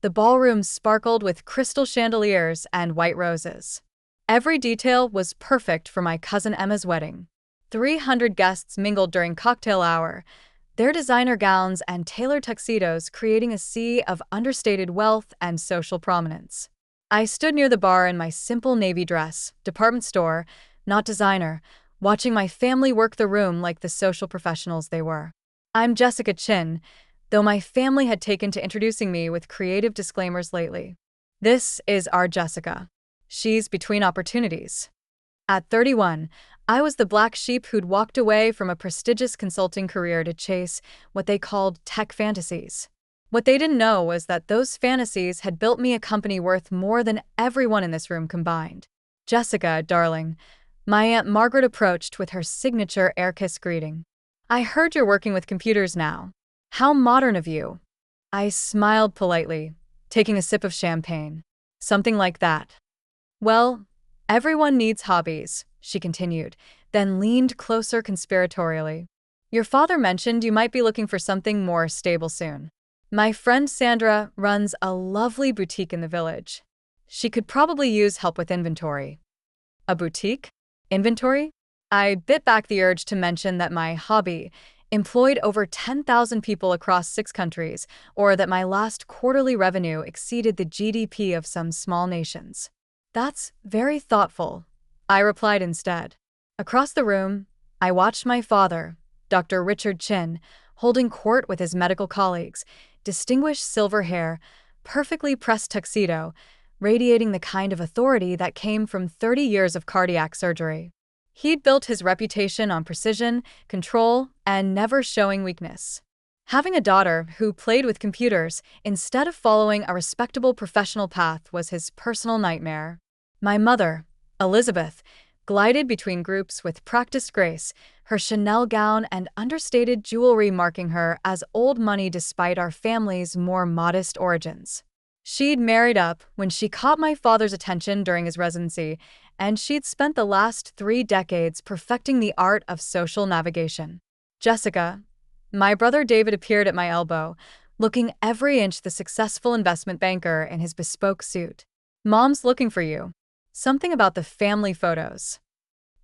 The ballroom sparkled with crystal chandeliers and white roses. Every detail was perfect for my cousin Emma's wedding. 300 guests mingled during cocktail hour, their designer gowns and tailored tuxedos creating a sea of understated wealth and social prominence. I stood near the bar in my simple navy dress, department store, not designer, watching my family work the room like the social professionals they were. I'm Jessica Chin, though my family had taken to introducing me with creative disclaimers lately. This is our Jessica. She's between opportunities. At 31, I was the black sheep who'd walked away from a prestigious consulting career to chase what they called tech fantasies. What they didn't know was that those fantasies had built me a company worth more than everyone in this room combined. Jessica, darling, my Aunt Margaret approached with her signature air kiss greeting. I heard you're working with computers now. How modern of you. I smiled politely, taking a sip of champagne. Something like that. Well, everyone needs hobbies, she continued, then leaned closer conspiratorially. Your father mentioned you might be looking for something more stable soon. My friend Sandra runs a lovely boutique in the village. She could probably use help with inventory. A boutique? Inventory? I bit back the urge to mention that my hobby employed over 10,000 people across 6 countries, or that my last quarterly revenue exceeded the GDP of some small nations. That's very thoughtful, I replied instead. Across the room, I watched my father, Dr. Richard Chin, holding court with his medical colleagues, distinguished silver hair, perfectly pressed tuxedo, radiating the kind of authority that came from 30 years of cardiac surgery. He'd built his reputation on precision, control, and never showing weakness. Having a daughter who played with computers instead of following a respectable professional path was his personal nightmare. My mother, Elizabeth, glided between groups with practiced grace, her Chanel gown and understated jewelry marking her as old money despite our family's more modest origins. She'd married up when she caught my father's attention during his residency, and she'd spent the last 3 decades perfecting the art of social navigation. Jessica, my brother David appeared at my elbow, looking every inch the successful investment banker in his bespoke suit. Mom's looking for you. Something about the family photos.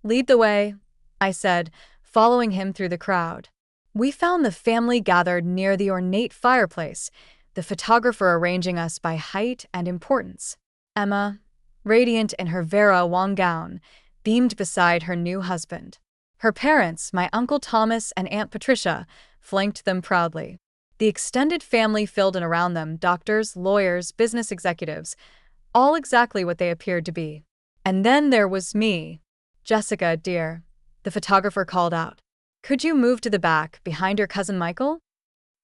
Lead the way, I said, following him through the crowd. We found the family gathered near the ornate fireplace, the photographer arranging us by height and importance. Emma, radiant in her Vera Wang gown, beamed beside her new husband. Her parents, my Uncle Thomas and Aunt Patricia, flanked them proudly. The extended family filled in around them, doctors, lawyers, business executives, all exactly what they appeared to be. And then there was me. Jessica, dear, the photographer called out. Could you move to the back, behind your cousin Michael?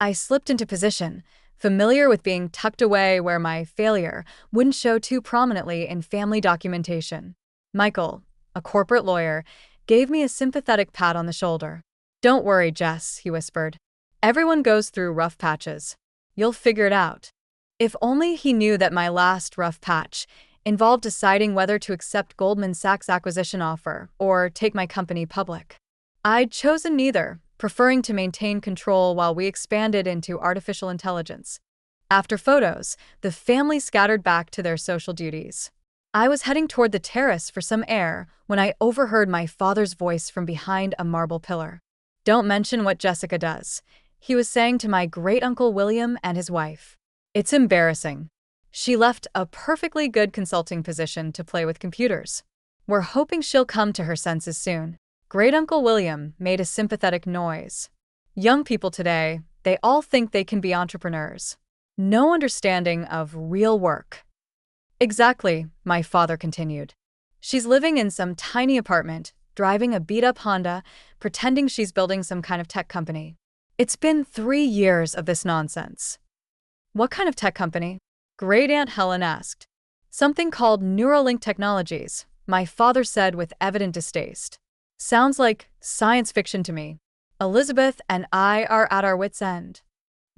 I slipped into position, familiar with being tucked away where my failure wouldn't show too prominently in family documentation. Michael, a corporate lawyer, gave me a sympathetic pat on the shoulder. Don't worry, Jess, he whispered. Everyone goes through rough patches. You'll figure it out. If only he knew that my last rough patch involved deciding whether to accept Goldman Sachs' acquisition offer or take my company public. I'd chosen neither, preferring to maintain control while we expanded into artificial intelligence. After photos, the family scattered back to their social duties. I was heading toward the terrace for some air when I overheard my father's voice from behind a marble pillar. Don't mention what Jessica does, he was saying to my great-uncle William and his wife. It's embarrassing. She left a perfectly good consulting position to play with computers. We're hoping she'll come to her senses soon. Great-uncle William made a sympathetic noise. Young people today, they all think they can be entrepreneurs. No understanding of real work. Exactly, my father continued. She's living in some tiny apartment, driving a beat-up Honda, pretending she's building some kind of tech company. It's been 3 years of this nonsense. What kind of tech company? Great Aunt Helen asked. Something called Neuralink Technologies, my father said with evident distaste. Sounds like science fiction to me. Elizabeth and I are at our wits' end.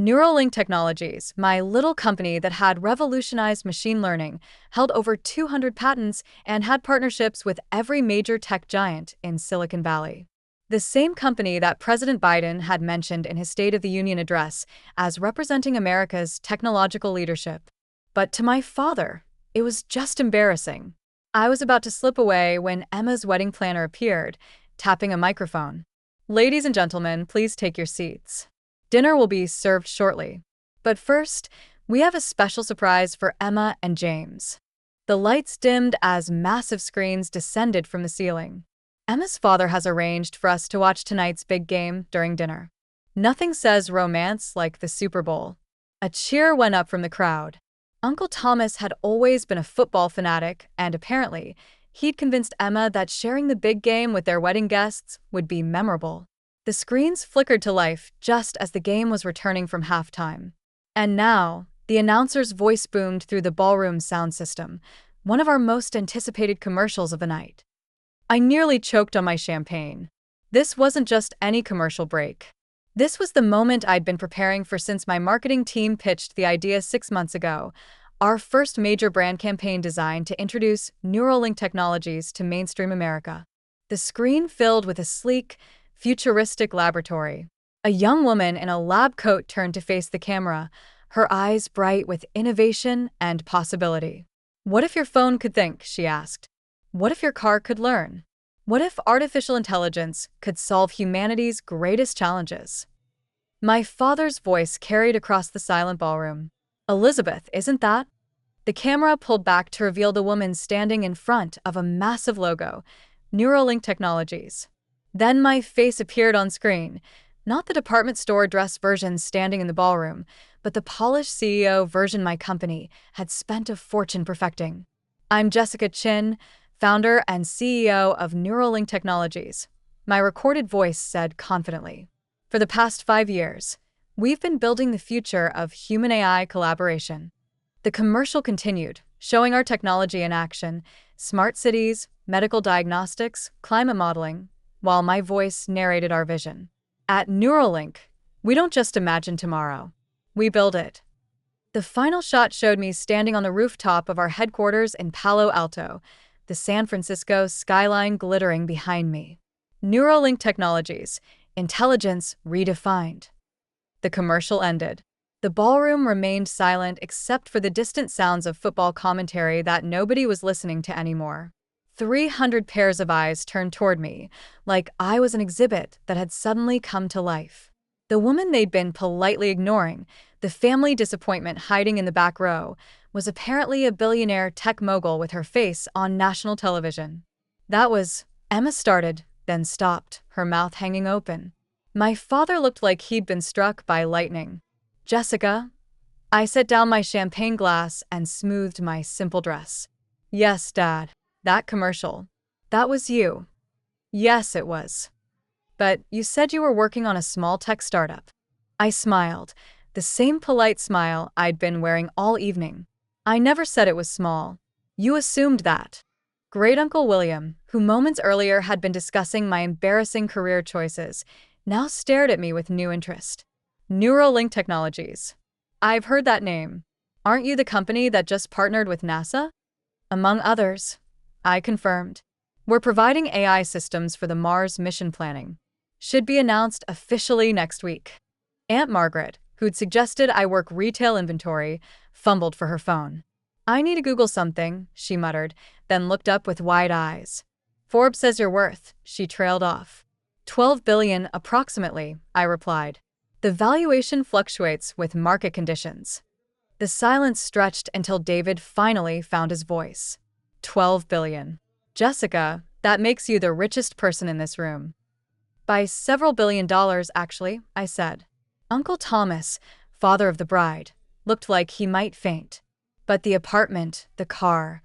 Neuralink Technologies, my little company that had revolutionized machine learning, held over 200 patents and had partnerships with every major tech giant in Silicon Valley. The same company that President Biden had mentioned in his State of the Union address as representing America's technological leadership. But to my father, it was just embarrassing. I was about to slip away when Emma's wedding planner appeared, tapping a microphone. Ladies and gentlemen, please take your seats. Dinner will be served shortly. But first, we have a special surprise for Emma and James. The lights dimmed as massive screens descended from the ceiling. Emma's father has arranged for us to watch tonight's big game during dinner. Nothing says romance like the Super Bowl. A cheer went up from the crowd. Uncle Thomas had always been a football fanatic, and apparently, he'd convinced Emma that sharing the big game with their wedding guests would be memorable. The screens flickered to life just as the game was returning from halftime. And now, the announcer's voice boomed through the ballroom sound system, one of our most anticipated commercials of the night. I nearly choked on my champagne. This wasn't just any commercial break. This was the moment I'd been preparing for since my marketing team pitched the idea 6 months ago, our first major brand campaign designed to introduce Neuralink technologies to mainstream America. The screen filled with a sleek, futuristic laboratory. A young woman in a lab coat turned to face the camera, her eyes bright with innovation and possibility. "What if your phone could think?" she asked. "What if your car could learn? What if artificial intelligence could solve humanity's greatest challenges?" My father's voice carried across the silent ballroom. "Elizabeth, isn't that?" The camera pulled back to reveal the woman standing in front of a massive logo, Neuralink Technologies. Then my face appeared on screen, not the department store dress version standing in the ballroom, but the polished CEO version my company had spent a fortune perfecting. "I'm Jessica Chin, founder and CEO of Neuralink Technologies," my recorded voice said confidently. "For the past 5 years, we've been building the future of human-AI collaboration." The commercial continued, showing our technology in action: smart cities, medical diagnostics, climate modeling, while my voice narrated our vision. At Neuralink, we don't just imagine tomorrow. We build it. The final shot showed me standing on the rooftop of our headquarters in Palo Alto, the San Francisco skyline glittering behind me. Neuralink Technologies, intelligence redefined. The commercial ended. The ballroom remained silent except for the distant sounds of football commentary that nobody was listening to anymore. 300 pairs of eyes turned toward me, like I was an exhibit that had suddenly come to life. The woman they'd been politely ignoring, the family disappointment hiding in the back row, was apparently a billionaire tech mogul with her face on national television. That was, Emma started, then stopped, her mouth hanging open. My father looked like he'd been struck by lightning. "Jessica?" I set down my champagne glass and smoothed my simple dress. "Yes, Dad. That commercial. That was you." "Yes, it was. But you said you were working on a small tech startup." I smiled, the same polite smile I'd been wearing all evening. "I never said it was small. You assumed that." Great-uncle William, who moments earlier had been discussing my embarrassing career choices, now stared at me with new interest. "Neuralink Technologies. I've heard that name. Aren't you the company that just partnered with NASA?" "Among others," I confirmed. "We're providing AI systems for the Mars mission planning. Should be announced officially next week." Aunt Margaret, who'd suggested I work retail inventory, fumbled for her phone. "I need to Google something," she muttered, then looked up with wide eyes. "Forbes says you're worth," she trailed off. "12 billion approximately," I replied. "The valuation fluctuates with market conditions." The silence stretched until David finally found his voice. 12 billion. "Jessica, that makes you the richest person in this room." "By several $billions, actually," I said. Uncle Thomas, father of the bride, looked like he might faint. "But the apartment, the car—"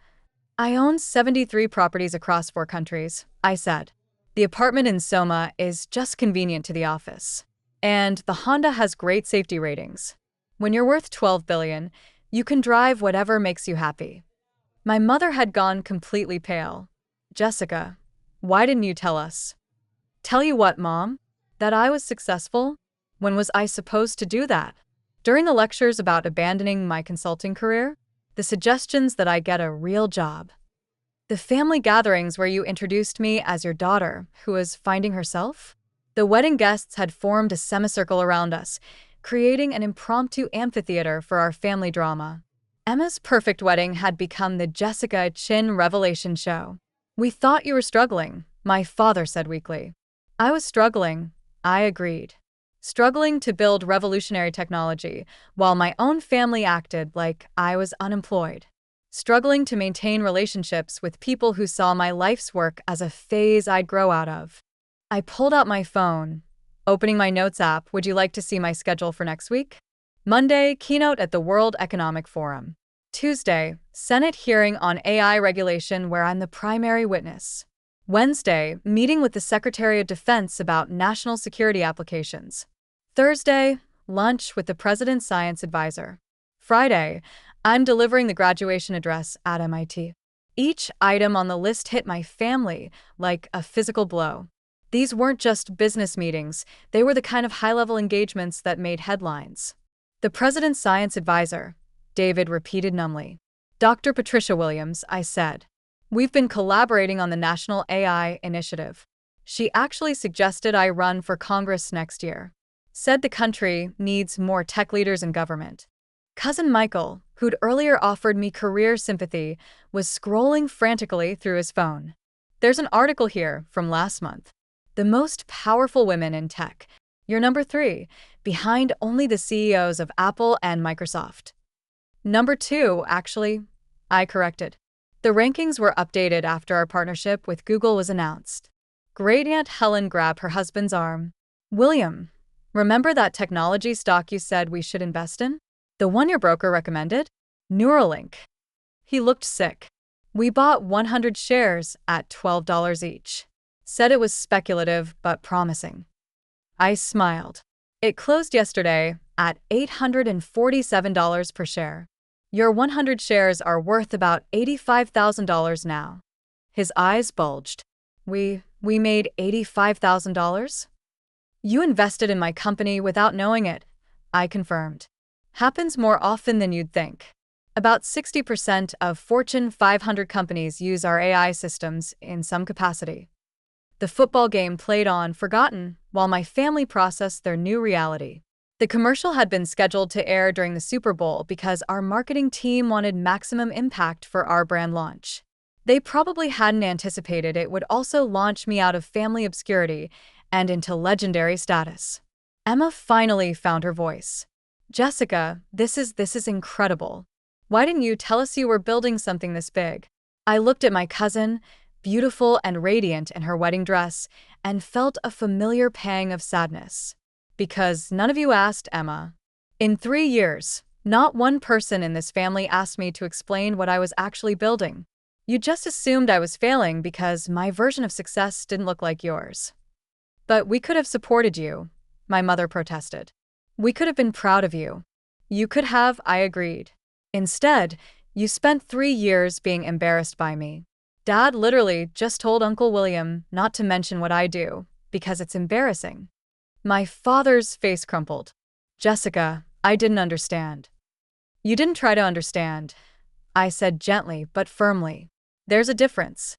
"I own 73 properties across 4 countries," I said. "The apartment in Soma is just convenient to the office. And the Honda has great safety ratings. When you're worth 12 billion, you can drive whatever makes you happy." My mother had gone completely pale. "Jessica, why didn't you tell us?" "Tell you what, Mom? That I was successful? When was I supposed to do that? During the lectures about abandoning my consulting career? The suggestions that I get a real job? The family gatherings where you introduced me as your daughter, who was finding herself?" The wedding guests had formed a semicircle around us, creating an impromptu amphitheater for our family drama. Emma's perfect wedding had become the Jessica Chin revelation show. "We thought you were struggling," my father said weakly. I was struggling, I agreed. Struggling to build revolutionary technology, while my own family acted like I was unemployed. Struggling to maintain relationships with people who saw my life's work as a phase I'd grow out of. I pulled out my phone. Opening my notes app, "Would you like to see my schedule for next week?" Monday, keynote at the World Economic Forum. Tuesday, Senate hearing on AI regulation where I'm the primary witness. Wednesday, meeting with the Secretary of Defense about national security applications. Thursday, lunch with the President's science advisor. Friday, I'm delivering the graduation address at MIT. Each item on the list hit my family like a physical blow. These weren't just business meetings, they were the kind of high-level engagements that made headlines. "The President's science advisor," David repeated numbly. "Dr. Patricia Williams," I said. "We've been collaborating on the National AI Initiative. She actually suggested I run for Congress next year. Said the country needs more tech leaders in government." Cousin Michael, who'd earlier offered me career sympathy, was scrolling frantically through his phone. "There's an article here from last month. The most powerful women in tech. You're number 3, behind only the CEOs of Apple and Microsoft." "Number 2, actually," I corrected. The rankings were updated after our partnership with Google was announced. Great Aunt Helen grabbed her husband's arm. "William, remember that technology stock you said we should invest in? The one your broker recommended? Neuralink." He looked sick. "We bought 100 shares at $12 each. Said it was speculative but promising." I smiled. "It closed yesterday at $847 per share. Your 100 shares are worth about $85,000 now." His eyes bulged. We made $85,000? "You invested in my company without knowing it," I confirmed. "Happens more often than you'd think. About 60% of Fortune 500 companies use our AI systems in some capacity." The football game played on, forgotten, while my family processed their new reality. The commercial had been scheduled to air during the Super Bowl because our marketing team wanted maximum impact for our brand launch. They probably hadn't anticipated it would also launch me out of family obscurity and into legendary status. Emma finally found her voice. "Jessica, this is incredible. Why didn't you tell us you were building something this big?" I looked at my cousin, beautiful and radiant in her wedding dress, and felt a familiar pang of sadness. "Because none of you asked, Emma. In 3 years, not one person in this family asked me to explain what I was actually building. You just assumed I was failing because my version of success didn't look like yours." "But we could have supported you," my mother protested. "We could have been proud of you." "You could have," I agreed. "Instead, you spent 3 years being embarrassed by me. Dad literally just told Uncle William not to mention what I do, because it's embarrassing." My father's face crumpled. "Jessica, I didn't understand." "You didn't try to understand," I said gently but firmly. "There's a difference."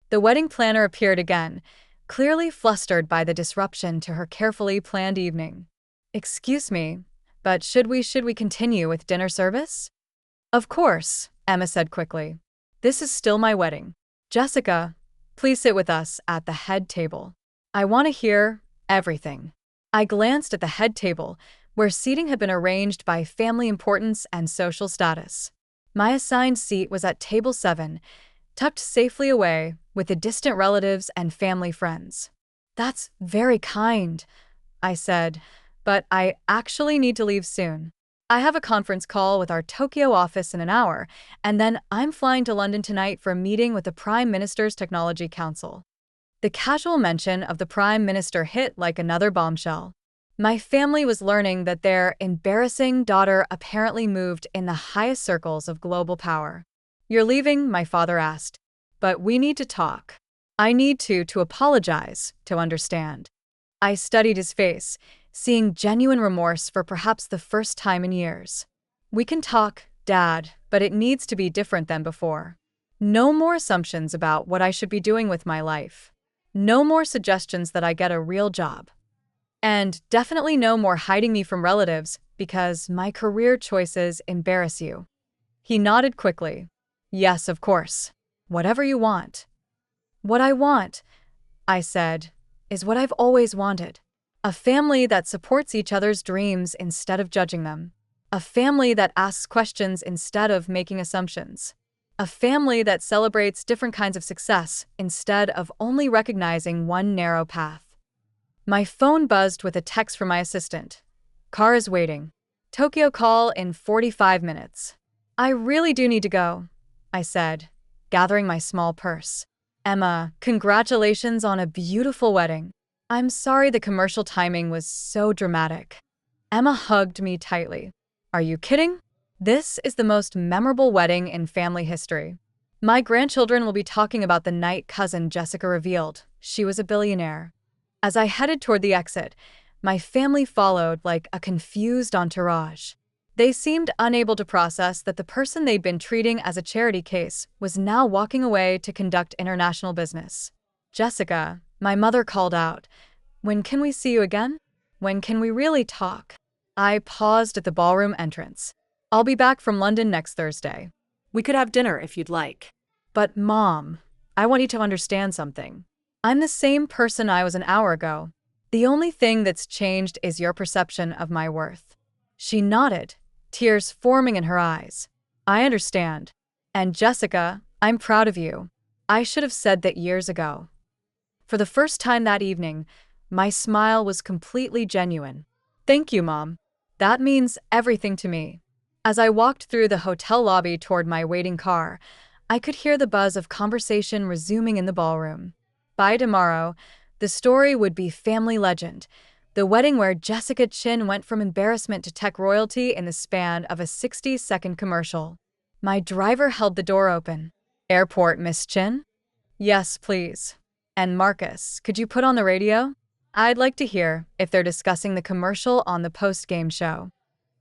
The wedding planner appeared again, clearly flustered by the disruption to her carefully planned evening. "Excuse me, but should we continue with dinner service?" "Of course," Emma said quickly. "This is still my wedding. Jessica, please sit with us at the head table. I want to hear everything." I glanced at the head table, where seating had been arranged by family importance and social status. My assigned seat was at table 7, tucked safely away with the distant relatives and family friends. "That's very kind," I said, "but I actually need to leave soon. I have a conference call with our Tokyo office in an hour, and then I'm flying to London tonight for a meeting with the Prime Minister's Technology Council." The casual mention of the Prime Minister hit like another bombshell. My family was learning that their embarrassing daughter apparently moved in the highest circles of global power. "You're leaving?" my father asked. "But we need to talk. I need to apologize, to understand." I studied his face, seeing genuine remorse for perhaps the first time in years. "We can talk, Dad, but it needs to be different than before. No more assumptions about what I should be doing with my life. No more suggestions that I get a real job. And definitely no more hiding me from relatives because my career choices embarrass you." He nodded quickly. Yes, of course. Whatever you want. What I want, I said, is what I've always wanted. A family that supports each other's dreams instead of judging them. A family that asks questions instead of making assumptions. A family that celebrates different kinds of success instead of only recognizing one narrow path. My phone buzzed with a text from my assistant. Car is waiting. Tokyo call in 45 minutes. I really do need to go, I said, gathering my small purse. Emma, congratulations on a beautiful wedding. I'm sorry the commercial timing was so dramatic. Emma hugged me tightly. Are you kidding? This is the most memorable wedding in family history. My grandchildren will be talking about the night cousin Jessica revealed she was a billionaire. As I headed toward the exit, my family followed like a confused entourage. They seemed unable to process that the person they'd been treating as a charity case was now walking away to conduct international business. Jessica, my mother called out, "When can we see you again? When can we really talk?" I paused at the ballroom entrance. I'll be back from London next Thursday. We could have dinner if you'd like. But Mom, I want you to understand something. I'm the same person I was an hour ago. The only thing that's changed is your perception of my worth. She nodded, tears forming in her eyes. I understand. And Jessica, I'm proud of you. I should have said that years ago. For the first time that evening, my smile was completely genuine. Thank you, Mom. That means everything to me. As I walked through the hotel lobby toward my waiting car, I could hear the buzz of conversation resuming in the ballroom. By tomorrow, the story would be family legend, the wedding where Jessica Chin went from embarrassment to tech royalty in the span of a 60-second commercial. My driver held the door open. Airport, Miss Chin? Yes, please. And Marcus, could you put on the radio? I'd like to hear if they're discussing the commercial on the post-game show.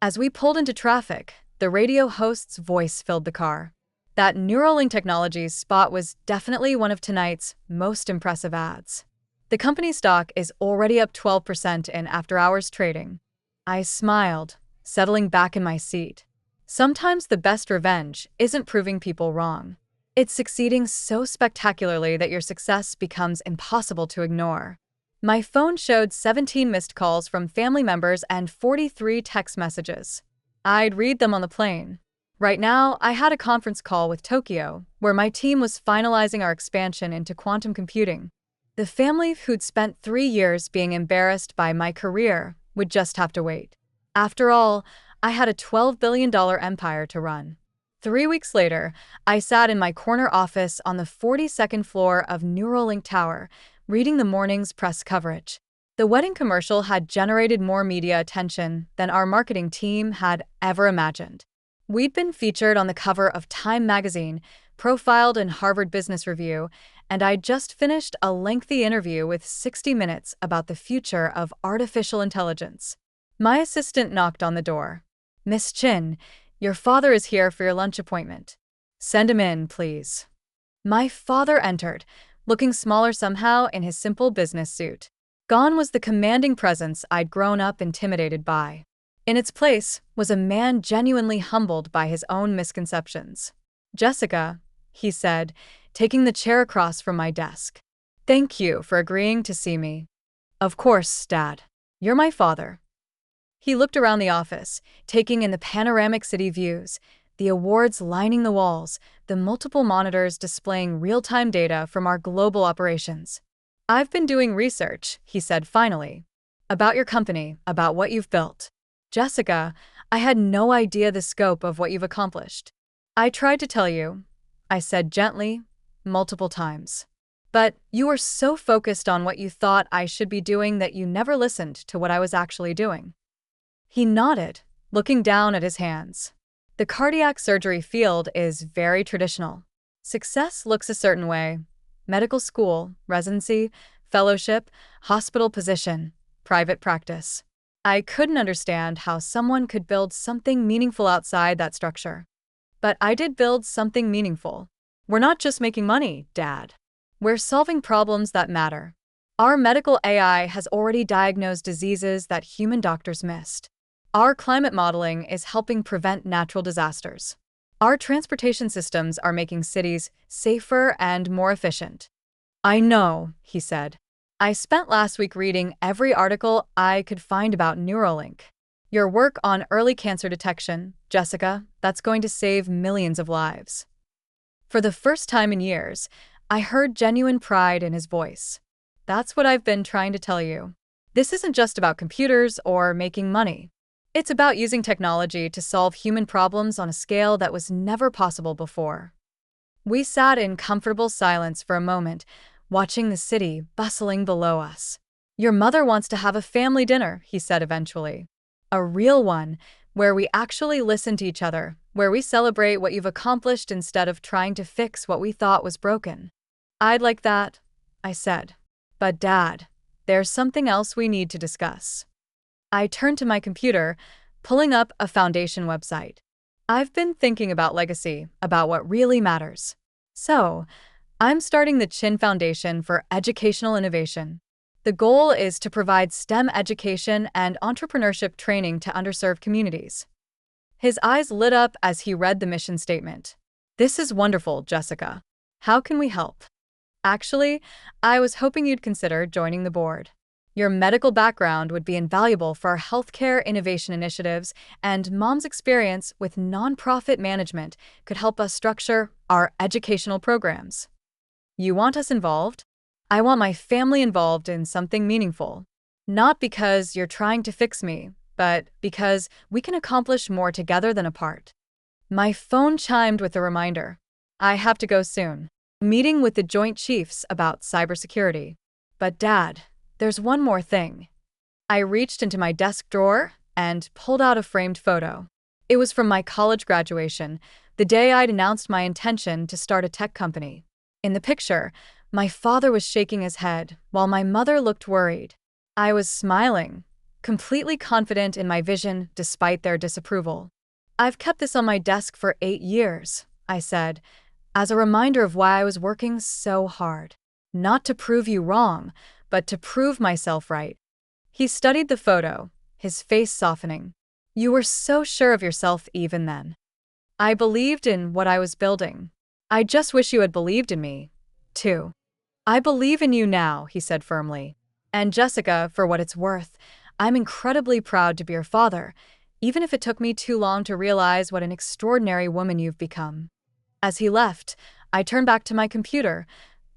As we pulled into traffic, the radio host's voice filled the car. That Neuralink Technologies spot was definitely one of tonight's most impressive ads. The company stock is already up 12% in after-hours trading. I smiled, settling back in my seat. Sometimes the best revenge isn't proving people wrong. It's succeeding so spectacularly that your success becomes impossible to ignore. My phone showed 17 missed calls from family members and 43 text messages. I'd read them on the plane. Right now, I had a conference call with Tokyo, where my team was finalizing our expansion into quantum computing. The family who'd spent 3 years being embarrassed by my career would just have to wait. After all, I had a $12 billion empire to run. 3 weeks later, I sat in my corner office on the 42nd floor of Neuralink Tower, reading the morning's press coverage. The wedding commercial had generated more media attention than our marketing team had ever imagined. We'd been featured on the cover of Time magazine, profiled in Harvard Business Review, and I'd just finished a lengthy interview with 60 Minutes about the future of artificial intelligence. My assistant knocked on the door. Miss Chin, your father is here for your lunch appointment. Send him in, please. My father entered, looking smaller somehow in his simple business suit. Gone was the commanding presence I'd grown up intimidated by. In its place was a man genuinely humbled by his own misconceptions. Jessica, he said, taking the chair across from my desk. Thank you for agreeing to see me. Of course, Dad. You're my father. He looked around the office, taking in the panoramic city views, the awards lining the walls, the multiple monitors displaying real-time data from our global operations. I've been doing research, he said finally, about your company, about what you've built. Jessica, I had no idea the scope of what you've accomplished. I tried to tell you, I said gently, multiple times. But you were so focused on what you thought I should be doing that you never listened to what I was actually doing. He nodded, looking down at his hands. The cardiac surgery field is very traditional. Success looks a certain way. Medical school, residency, fellowship, hospital position, private practice. I couldn't understand how someone could build something meaningful outside that structure. But I did build something meaningful. We're not just making money, Dad. We're solving problems that matter. Our medical AI has already diagnosed diseases that human doctors missed. Our climate modeling is helping prevent natural disasters. Our transportation systems are making cities safer and more efficient. I know, he said. I spent last week reading every article I could find about Neuralink. Your work on early cancer detection, Jessica, that's going to save millions of lives. For the first time in years, I heard genuine pride in his voice. That's what I've been trying to tell you. This isn't just about computers or making money. It's about using technology to solve human problems on a scale that was never possible before. We sat in comfortable silence for a moment, watching the city bustling below us. Your mother wants to have a family dinner, he said eventually. A real one, where we actually listen to each other, where we celebrate what you've accomplished instead of trying to fix what we thought was broken. I'd like that, I said. But Dad, there's something else we need to discuss. I turned to my computer, pulling up a foundation website. I've been thinking about legacy, about what really matters. So, I'm starting the Chin Foundation for Educational Innovation. The goal is to provide STEM education and entrepreneurship training to underserved communities. His eyes lit up as he read the mission statement. This is wonderful, Jessica. How can we help? Actually, I was hoping you'd consider joining the board. Your medical background would be invaluable for our healthcare innovation initiatives, and Mom's experience with nonprofit management could help us structure our educational programs. You want us involved? I want my family involved in something meaningful. Not because you're trying to fix me, but because we can accomplish more together than apart. My phone chimed with a reminder. I have to go soon. Meeting with the Joint Chiefs about cybersecurity. But Dad, there's one more thing. I reached into my desk drawer and pulled out a framed photo. It was from my college graduation, the day I'd announced my intention to start a tech company. In the picture, my father was shaking his head, while my mother looked worried. I was smiling, completely confident in my vision despite their disapproval. I've kept this on my desk for 8 years, I said, as a reminder of why I was working so hard. Not to prove you wrong, but to prove myself right. He studied the photo, his face softening. You were so sure of yourself even then. I believed in what I was building. I just wish you had believed in me, too. I believe in you now, he said firmly. And Jessica, for what it's worth, I'm incredibly proud to be your father, even if it took me too long to realize what an extraordinary woman you've become. As he left, I turned back to my computer,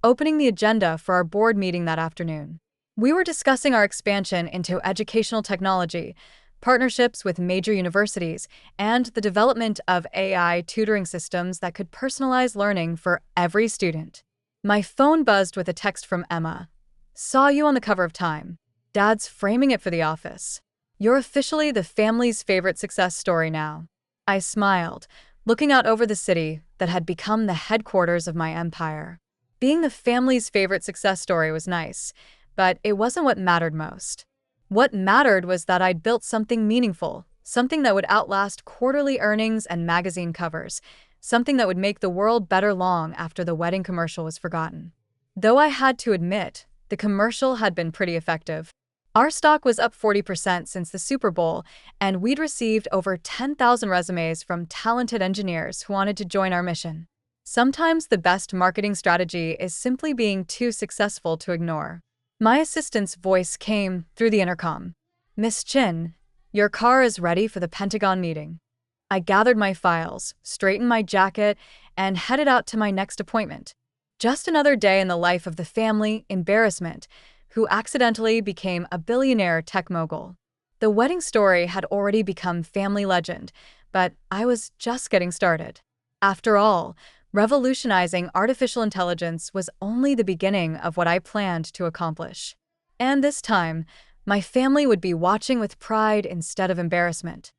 opening the agenda for our board meeting that afternoon. We were discussing our expansion into educational technology, partnerships with major universities, and the development of AI tutoring systems that could personalize learning for every student. My phone buzzed with a text from Emma. Saw you on the cover of Time. Dad's framing it for the office. You're officially the family's favorite success story now. I smiled, looking out over the city that had become the headquarters of my empire. Being the family's favorite success story was nice, but it wasn't what mattered most. What mattered was that I'd built something meaningful, something that would outlast quarterly earnings and magazine covers, something that would make the world better long after the wedding commercial was forgotten. Though I had to admit, the commercial had been pretty effective. Our stock was up 40% since the Super Bowl, and we'd received over 10,000 resumes from talented engineers who wanted to join our mission. Sometimes the best marketing strategy is simply being too successful to ignore. My assistant's voice came through the intercom. Miss Chin, your car is ready for the Pentagon meeting. I gathered my files, straightened my jacket, and headed out to my next appointment. Just another day in the life of the family embarrassment, who accidentally became a billionaire tech mogul. The wedding story had already become family legend, but I was just getting started. After all, revolutionizing artificial intelligence was only the beginning of what I planned to accomplish. And this time, my family would be watching with pride instead of embarrassment.